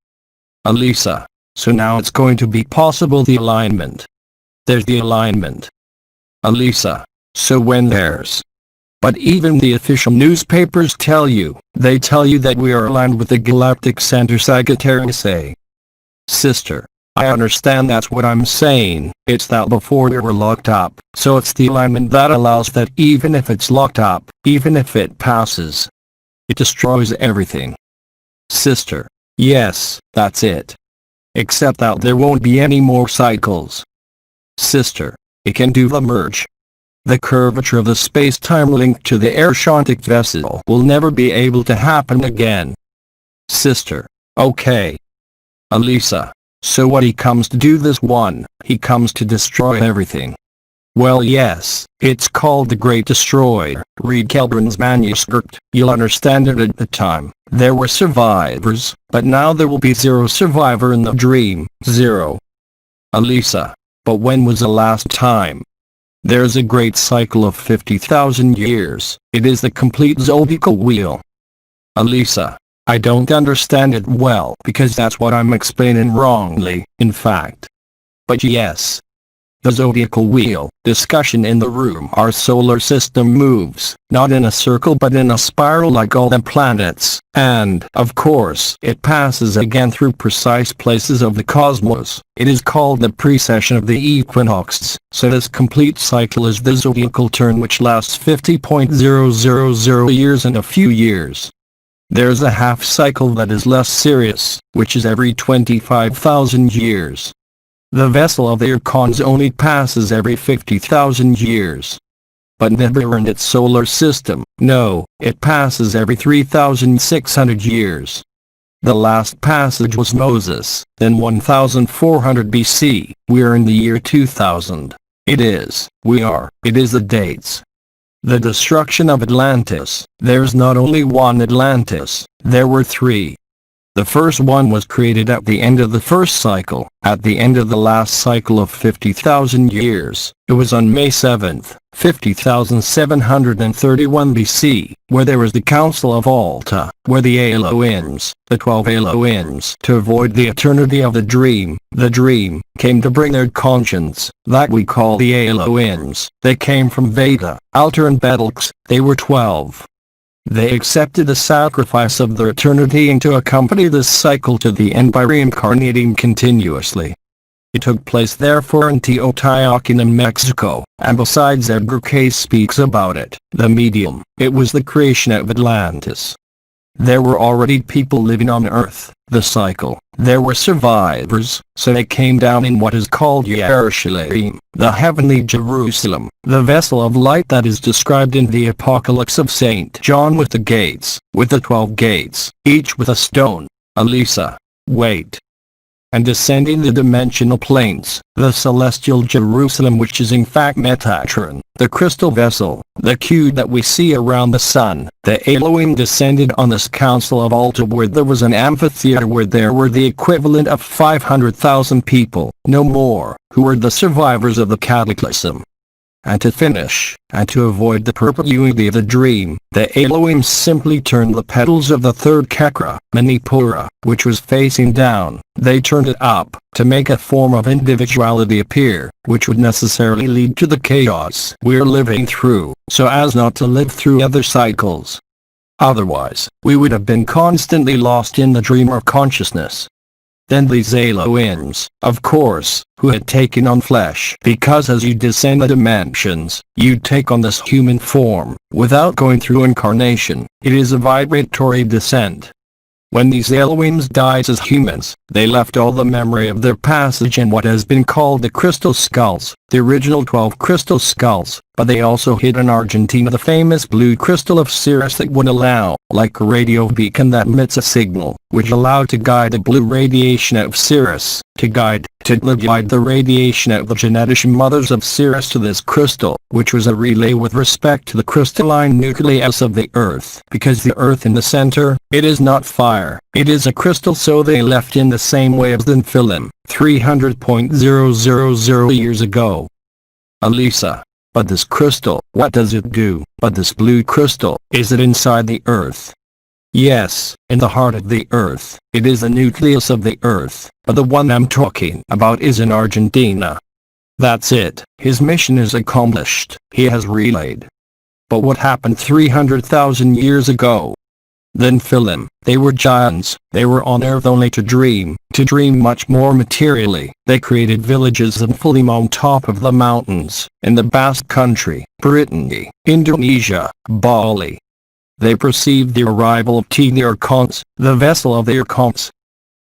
Alisa, so now it's going to be possible the alignment. There's the alignment. Alisa, so when there's. But even the official newspapers tell you, they tell you that we are aligned with the galactic center Sagittarius A. Sister, I understand that's what I'm saying, it's that before we were locked up, so it's the alignment that allows that even if it's locked up, even if it passes, it destroys everything. Sister, yes, that's it. Except that there won't be any more cycles. Sister, it can do the merge. The curvature of the space-time linked to the Air-Shantic vessel will never be able to happen again. Sister, okay. Alisa, so what he comes to do this one, he comes to destroy everything. Well yes, it's called the Great Destroyer. Read Kelbran's manuscript, you'll understand it at the time. There were survivors, but now there will be 0 survivor in the dream, 0. Alisa, but when was the last time? There's a great cycle of 50,000 years, it is the complete zodiacal wheel. Alisa, I don't understand it well because that's what I'm explaining wrongly, in fact. But yes. The zodiacal wheel. Discussion in the room. Our solar system moves, not in a circle but in a spiral like all the planets, and, of course, it passes again through precise places of the cosmos. It is called the precession of the equinox, so this complete cycle is the zodiacal turn which lasts 50.000 years and a few years. There's a half cycle that is less serious, which is every 25,000 years. The vessel of the Archons only passes every 50,000 years. But never in its solar system. No, it passes every 3,600 years. The last passage was Moses, then 1400 BC. We are in the year 2000. It is the dates. The destruction of Atlantis. There's not only one Atlantis, there were three. The first one was created at the end of the first cycle, at the end of the last cycle of 50,000 years. It was on May 7th, 50,731 BC, where there was the Council of Alta, where the Elohims, the 12 Elohims, to avoid the eternity of the dream, came to bring their conscience, that we call the Elohims. They came from Veda, Altar and Betelgeuse. They were 12. They accepted the sacrifice of their eternity and to accompany this cycle to the end by reincarnating continuously. It took place therefore in Teotihuacan, Mexico, and besides Edgar Cayce speaks about it, the medium, it was the creation of Atlantis. There were already people living on Earth, the cycle. There were survivors, so they came down in what is called Yerushalayim, the heavenly Jerusalem, the vessel of light that is described in the Apocalypse of St. John with the gates, with the 12 gates, each with a stone, Elisa, weight. And descending the dimensional planes, the celestial Jerusalem which is in fact Metatron, the crystal vessel, the cube that we see around the sun. The Elohim descended on this council of Alta where there was an amphitheater where there were the equivalent of 500,000 people, no more, who were the survivors of the cataclysm. And to finish, and to avoid the perpetuity of the dream, the Elohim simply turned the petals of the third chakra, Manipura, which was facing down. They turned it up, to make a form of individuality appear, which would necessarily lead to the chaos we're living through, so as not to live through other cycles. Otherwise, we would have been constantly lost in the dream of consciousness. Then these Elohims, of course, who had taken on flesh, because as you descend the dimensions, you take on this human form, without going through incarnation. It is a vibratory descent. When these Elohims died as humans, they left all the memory of their passage in what has been called the crystal skulls, the original 12 crystal skulls, but they also hid in Argentina the famous blue crystal of Sirius that would allow, like a radio beacon that emits a signal, which allowed to guide the blue radiation of Sirius, to guide the radiation of the genetic mothers of Sirius to this crystal, which was a relay with respect to the crystalline nucleus of the Earth. Because the Earth in the center, it is not fire, it is a crystal, so they left in the same way as the Nephilim, 300.000 years ago. Elisa. But this crystal, what does it do? But this blue crystal, is it inside the Earth? Yes, in the heart of the Earth. It is the nucleus of the Earth, but the one I'm talking about is in Argentina. That's it. His mission is accomplished. He has relayed. But what happened 300,000 years ago? The Nephilim, they were giants. They were on Earth only to dream much more materially. They created villages and Nephilim on top of the mountains, in the Basque Country, Brittany, Indonesia, Bali. They perceived the arrival of the Archons, the vessel of the Archons.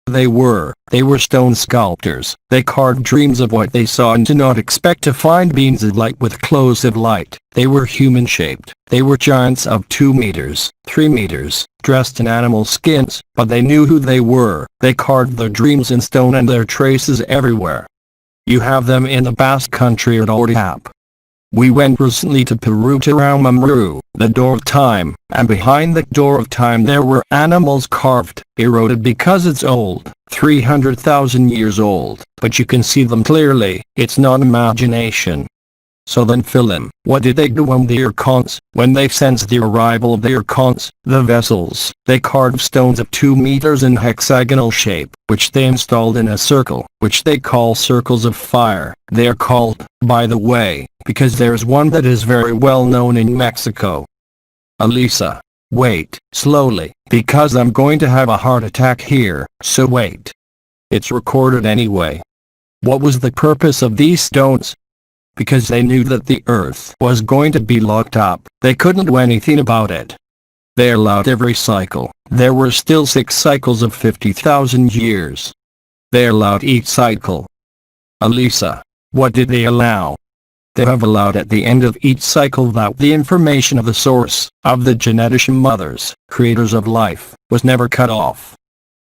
They were stone sculptors. They carved dreams of what they saw and did not expect to find beings of light with clothes of light. They were human-shaped. They were giants of 2 meters, 3 meters, dressed in animal skins, but they knew who they were. They carved their dreams in stone and their traces everywhere. You have them in the Basque Country at Ouro. We went recently to Peru to Ramamuru, the door of time, and behind the door of time there were animals carved, eroded because it's old, 300,000 years old, but you can see them clearly. It's not imagination. So then fill in. What did they do when the Archons? When they sensed the arrival of the Archons, the vessels, they carved stones of 2 meters in hexagonal shape, which they installed in a circle, which they call circles of fire. They are called, by the way, because there's one that is very well known in Mexico. Elisa. Wait, slowly, because I'm going to have a heart attack here, so wait. It's recorded anyway. What was the purpose of these stones? Because they knew that the earth was going to be locked up. They couldn't do anything about it. They allowed every cycle. There were still 6 cycles of 50,000 years. They allowed each cycle. Elisa, what did they allow? They have allowed at the end of each cycle that the information of the source, of the genetician mothers, creators of life, was never cut off.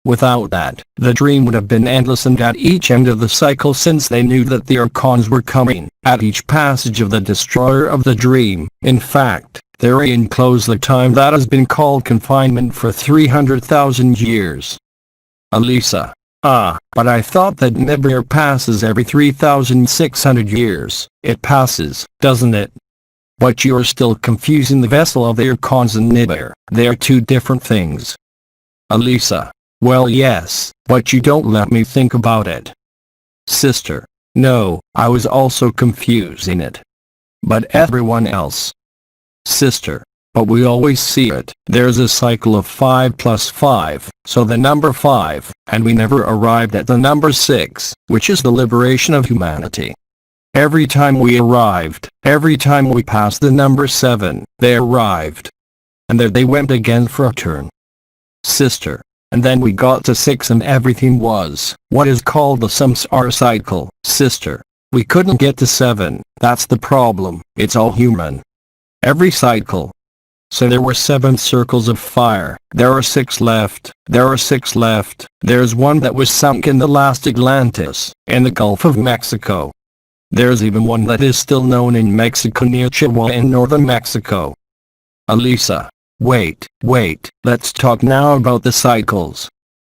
Without that, the dream would have been endless, and at each end of the cycle, since they knew that the Archons were coming, at each passage of the destroyer of the dream, in fact, they enclose the time that has been called confinement for 300,000 years. Elisa. But I thought that Nibiru passes every 3,600 years. It passes, doesn't it? But you are still confusing the vessel of the Archons and Nibiru. They are 2 different things. Elisa. Well, yes, but you don't let me think about it. Sister. No, I was also confusing it. But everyone else. Sister. But we always see it. There's a cycle of 5 plus 5, so the number 5, and we never arrived at the number 6, which is the liberation of humanity. Every time we arrived, every time we passed the number 7, they arrived. And there they went again for a turn. Sister. And then we got to 6 and everything was, what is called the samsara cycle. Sister. We couldn't get to 7, that's the problem, it's all human. Every cycle. So there were 7 circles of fire, there are 6 left, there are 6 left, there's one that was sunk in the last Atlantis, in the Gulf of Mexico. There's even one that is still known in Mexico near Chihuahua in northern Mexico. Elisa. Wait, let's talk now about the cycles.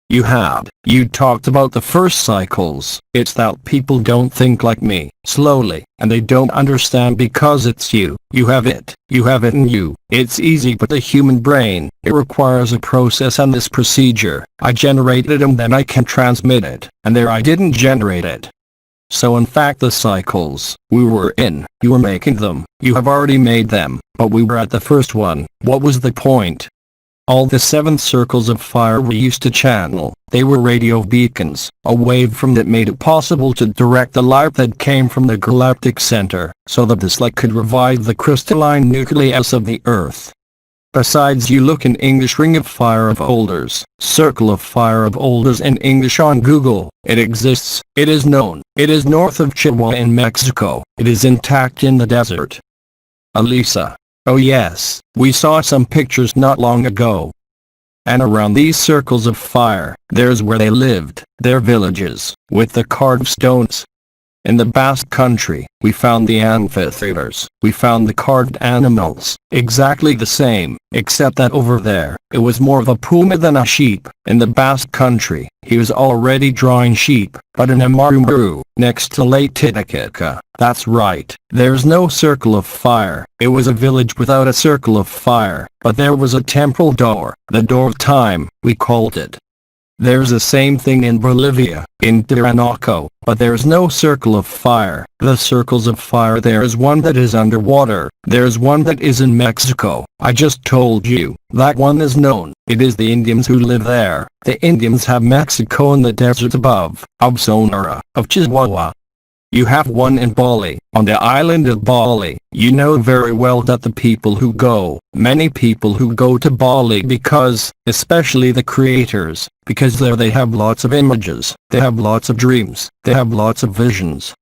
You talked about the first cycles. It's that people don't think like me, slowly, and they don't understand because it's you have it in you. It's easy, but the human brain, it requires a process and this procedure. I generated and then I can transmit it, and there I didn't generate it. So in fact the cycles, we were in, you were making them, you have already made them, but we were at the first one. What was the point? All the 7 circles of fire we used to channel, they were radio beacons, a waveform that made it possible to direct the light that came from the galactic center, so that this light could revive the crystalline nucleus of the Earth. Besides, you look in English Ring of Fire of Alders, Circle of Fire of Alders in English on Google, it exists, it is known, it is north of Chihuahua in Mexico, it is intact in the desert. Elisa. Oh yes, we saw some pictures not long ago. And around these circles of fire, there's where they lived, their villages, with the carved stones. In the Basque country, we found the amphitheaters, we found the carved animals, exactly the same, except that over there, it was more of a puma than a sheep. In the Basque country, he was already drawing sheep, but in Amaru, next to Lake Titicaca, that's right, there's no circle of fire. It was a village without a circle of fire, but there was a temporal door, the door of time, we called it. There's the same thing in Bolivia, in Tiranaco, but there's no circle of fire. The circles of fire, there is one that is underwater, there's one that is in Mexico. I just told you, that one is known, it is the Indians who live there. The Indians have Mexico in the desert above, of Sonora, of Chihuahua. You have one in Bali, on the island of Bali. You know very well that the people who go, many people who go to Bali because, especially the creators, because there they have lots of images, they have lots of dreams, they have lots of visions.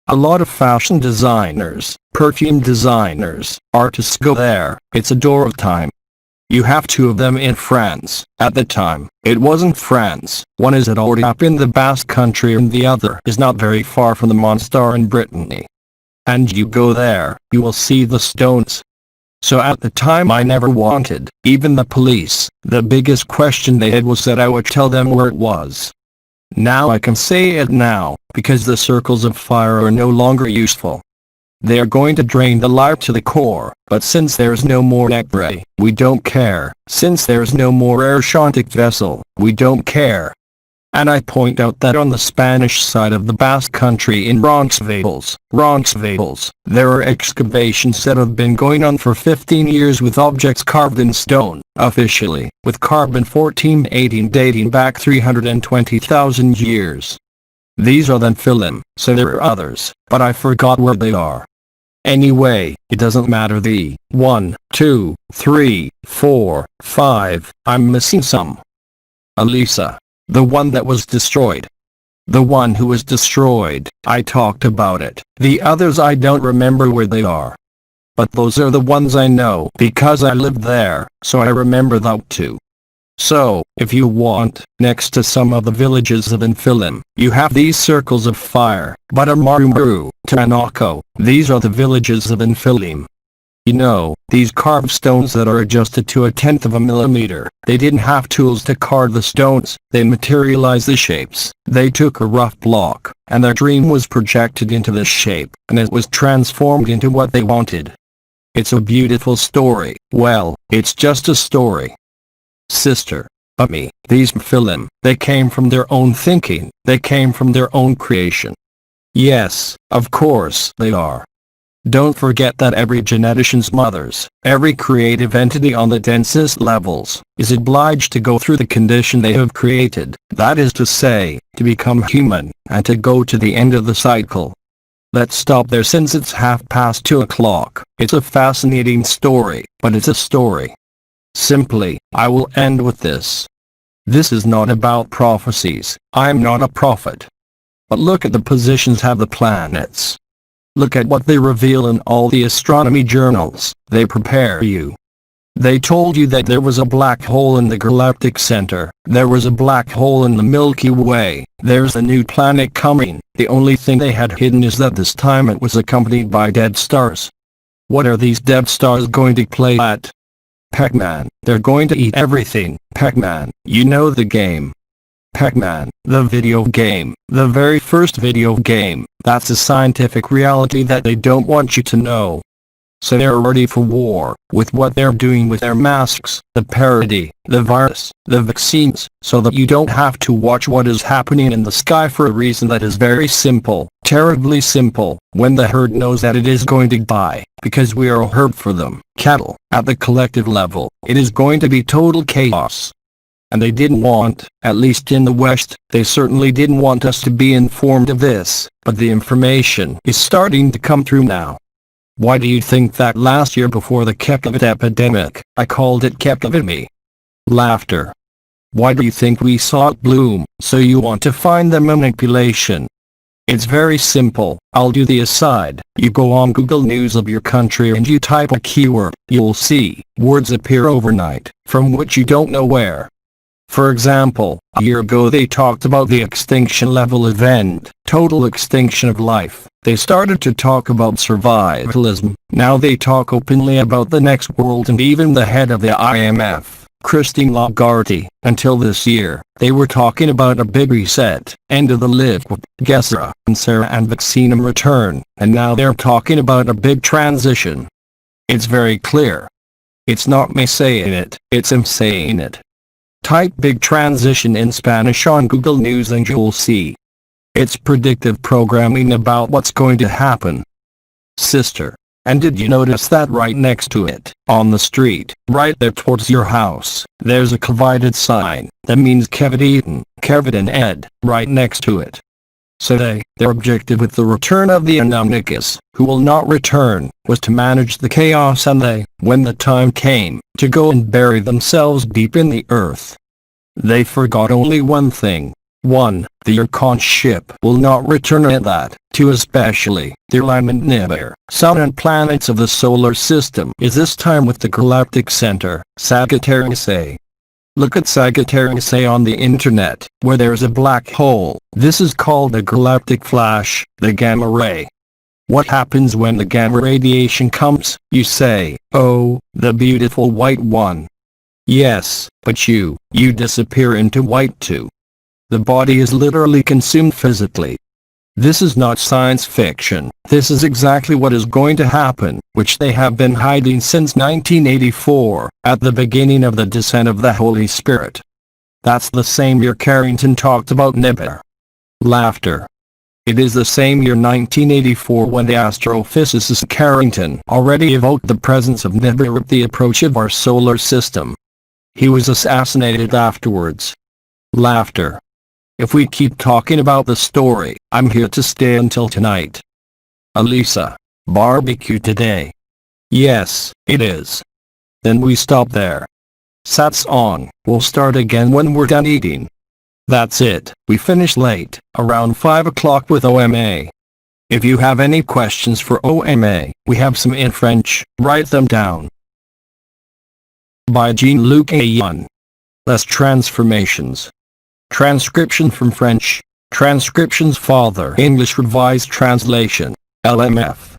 A lot of fashion designers, perfume designers, artists go there. It's a door of time. You have 2 of them in France. At the time, it wasn't France. One is at already up in the Basque country and the other is not very far from the Monstar in Brittany. And you go there, you will see the stones. So at the time I never wanted, even the police, the biggest question they had was that I would tell them where it was. Now I can say it now, because the circles of fire are no longer useful. They are going to drain the life to the core, but since there's no more X-ray, we don't care. Since there's no more air-shantic vessel, we don't care. And I point out that on the Spanish side of the Basque Country in Roncesvalles, there are excavations that have been going on for 15 years with objects carved in stone, officially, with carbon-14 dating back 320,000 years. These are then film, so there are others, but I forgot where they are. Anyway, it doesn't matter the 1, 2, 3, 4, 5, I'm missing some. Elisa. The one that was destroyed. The one who was destroyed, I talked about it. The others I don't remember where they are. But those are the ones I know because I lived there, so I remember that too. So, if you want, next to some of the villages of Infilim, you have these circles of fire, Butamaru, Tanako, these are the villages of Infilim. You know, these carved stones that are adjusted to 1/10 of a millimeter, they didn't have tools to carve the stones, they materialized the shapes. They took a rough block, and their dream was projected into this shape, and it was transformed into what they wanted. It's a beautiful story. Well, it's just a story. Sister. But me, these film, they came from their own thinking, they came from their own creation. Yes, of course they are. Don't forget that every genetician's mothers, every creative entity on the densest levels, is obliged to go through the condition they have created, that is to say, to become human, and to go to the end of the cycle. Let's stop there since it's 2:30. It's a fascinating story, but it's a story. Simply, I will end with this. This is not about prophecies, I'm not a prophet. But look at the positions of the planets. Look at what they reveal in all the astronomy journals, they prepare you. They told you that there was a black hole in the galactic center, there was a black hole in the Milky Way, there's a new planet coming, the only thing they had hidden is that this time it was accompanied by dead stars. What are these dead stars going to play at? Pac-Man, they're going to eat everything, Pac-Man, you know the game. Pac-Man, the video game, the very first video game, that's a scientific reality that they don't want you to know. So they're ready for war, with what they're doing with their masks, the parody, the virus, the vaccines, so that you don't have to watch what is happening in the sky for a reason that is very simple, terribly simple, when the herd knows that it is going to die, because we are a herd for them, cattle, at the collective level, it is going to be total chaos. And they didn't want, at least in the West, they certainly didn't want us to be informed of this, but the information is starting to come through now. Why do you think that last year before the Kekavit epidemic, I called it Kekavitmi? Laughter. Why do you think we saw it bloom? So you want to find the manipulation. It's very simple, I'll do the aside. You go on Google News of your country and you type a keyword, you'll see words appear overnight, from which you don't know where. For example, a year ago they talked about the extinction level event, total extinction of life. They started to talk about survivalism, now they talk openly about the next world, and even the head of the IMF, Christine Lagarde, until this year, they were talking about a big reset, end of the liquid, Gesra, and Sarah and Vaccinum return, and now they're talking about a big transition. It's very clear. It's not me saying it, it's him saying it. Type big transition in Spanish on Google News and you'll see. It's predictive programming about what's going to happen. Sister. And did you notice that right next to it, on the street, right there towards your house, there's a divided sign, that means Kevin and Ed, right next to it. So their objective with the return of the Anonymous, who will not return, was to manage the chaos, and they, when the time came, to go and bury themselves deep in the earth. They forgot only one thing. 1. The Yurkon ship will not return, and that, 2. Especially, the Lamanibir, sun and planets of the solar system is this time with the galactic center, Sagittarius A. Look at Sagittarius A on the internet, where there's a black hole. This is called a galactic flash, the gamma ray. What happens when the gamma radiation comes, you say? Oh, the beautiful white one. Yes, but you disappear into white too. The body is literally consumed physically. This is not science fiction. This is exactly what is going to happen, which they have been hiding since 1984, at the beginning of the descent of the Holy Spirit. That's the same year Carrington talked about Nibiru. Laughter. It is the same year 1984 when the astrophysicist Carrington already evoked the presence of Nibiru at the approach of our solar system. He was assassinated afterwards. Laughter. If we keep talking about the story, I'm here to stay until tonight. Elisa, barbecue today? Yes, it is. Then we stop there. SATSANG, we'll start again when we're done eating. That's it, we finish late, around 5 o'clock with OMA. If you have any questions for OMA, we have some in French, write them down. By Jean-Luc Ayoun. Less transformations. Transcription from French. Transcriptions Father English Revised Translation. LMF.